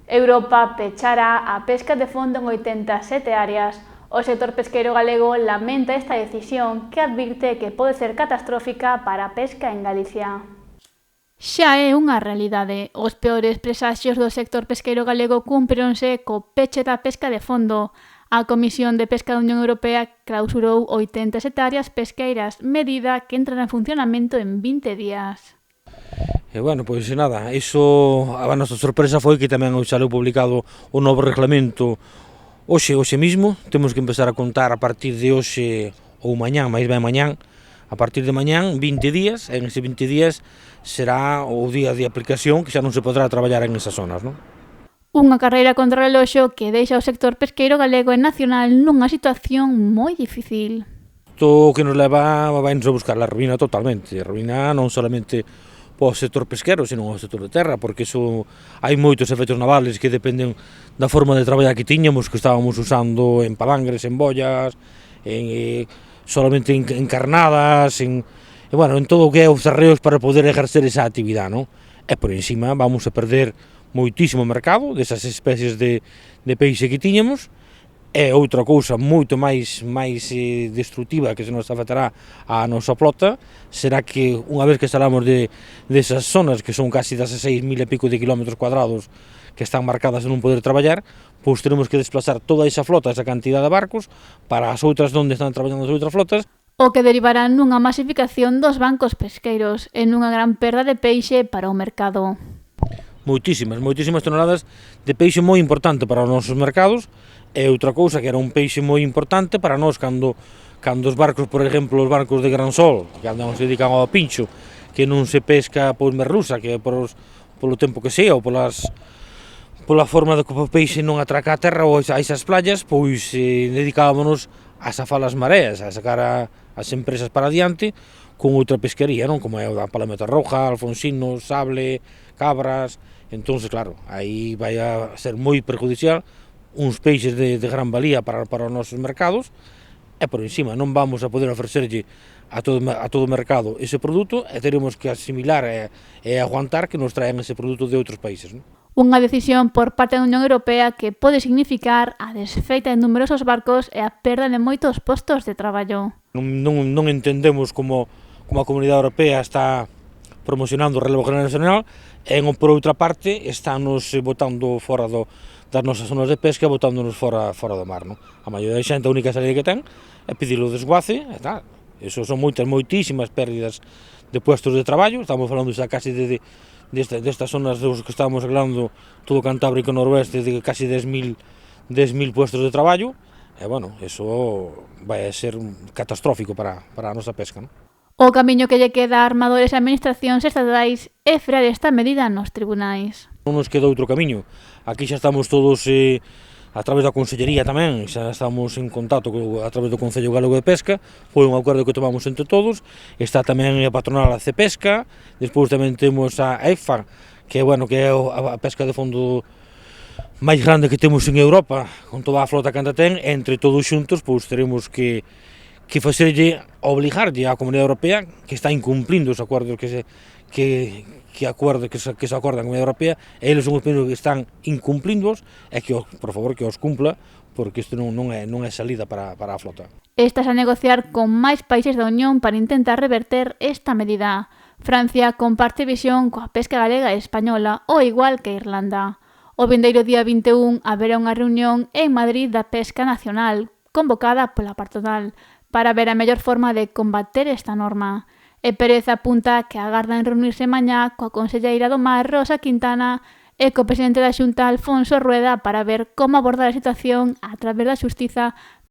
Europa pechará a pesca de fondo en 87 áreas. O sector pesqueiro galego lamenta esta decisión que advirte que pode ser catastrófica para a pesca en Galicia. Xa é unha realidade. Os peores presaxios do sector pesqueiro galego cúmprense co peche da pesca de fondo. A Comisión de Pesca da Unión Europea clausurou 87 áreas pesqueiras, medida que entra en funcionamento en 20 días. E bueno, pois nada, iso, a nosa sorpresa foi que tamén saliu publicado o novo reglamento hoxe mismo. Temos que empezar a contar a partir de hoxe ou mañán, máis ben mañán, a partir de mañán, 20 días, e en ese 20 días será o día de aplicación que xa non se podrá traballar en esas zonas, non? Unha carreira contra o reloxo que deixa o sector pesqueiro galego e nacional nunha situación moi difícil. Isto que nos leva a buscar a ruína totalmente, a ruína non solamente para o sector pesquero, sino o sector de terra, porque iso hai moitos efectos navales que dependen da forma de traballar que tiñamos, que estábamos usando en palangres, en bollas, solamente en carnadas, en todo o que é os arreos para poder ejercer esa actividade, non? E por encima vamos a perder moitísimo mercado desas especies de peixe que tiñamos. E outra cousa moito máis destructiva que se nos afectará a nosa flota será que unha vez que salamos desas zonas que son casi 16.000 e pico de kilómetros cuadrados que están marcadas de non poder traballar, pois teremos que desplazar toda esa flota, esa cantidad de barcos para as outras onde están traballando as outras flotas, o que derivará nunha masificación dos bancos pesqueiros e nunha gran perda de peixe para o mercado. Moitísimas toneladas de peixe moi importante para os nosos mercados. E outra cousa que era un peixe moi importante para nós cando os barcos, por exemplo, os barcos de Gran Sol, que andan se dedican ao pincho, que non se pesca por merluza, que polo tempo que sea, ou pola forma de que o peixe non atraca a terra ou a esas playas, pois dedicámonos a safar as mareas, a sacar as empresas para adiante con outra pesquería, non? Como é o da Palameta Roja, Alfonsino, Sable, Cabras. Entón, claro, aí vai a ser moi perjudicial uns peixes de gran valía para os nosos mercados, e por encima non vamos a poder ofrecerlle a todo o mercado ese produto e teremos que asimilar e aguantar que nos traen ese produto de outros países, non? Unha decisión por parte da Unión Europea que pode significar a desfeita de numerosos barcos e a perda de moitos postos de traballo. Non entendemos como a Comunidade Europea está promocionando o relevo generacional e, por outra parte, estános botando fora das nosas zonas de pesca, botándonos fora do mar, non? A maioría da xente, a única salida que ten é pedir o desguace, e tal. Eso son moitísimas pérdidas de puestos de traballo. Estamos falando xa casi destas zonas dos que estamos hablando, todo o Cantábrico Noroeste, de casi 10.000 puestos de traballo, e, eso vai ser catastrófico para a nosa pesca, non? O camiño que lle queda a armadores e administracións estatais é frear esta medida nos tribunais. Non nos queda outro camiño. Aquí xa estamos todos a través da Consellería tamén, xa estamos en contacto a través do Concello Galego de Pesca, foi un acordo que tomamos entre todos, está tamén a patronal a Cepesca, despois tamén temos a EFA, que é a pesca de fondo máis grande que temos en Europa, con toda a flota que anda ten, e entre todos xuntos pois teremos que obligarlle á Comunidade Europea, que está incumplindo os acordos que se acordan a Comunidade Europea, e eles son os primeiros que están incumplíndoos, e que, por favor, que os cumpla, porque isto non é salida para a flota. Estás a negociar con máis países da Unión para intentar reverter esta medida. Francia comparte visión coa pesca galega e española, ao igual que Irlanda. O vindeiro día 21 haberá unha reunión en Madrid da Pesca Nacional, convocada pola patronal, para ver a mellor forma de combater esta norma. E Pérez apunta que agardan reunirse mañá coa conselleira do Mar, Rosa Quintana, e co presidente da Xunta, Alfonso Rueda, para ver como abordar a situación a través da xustiza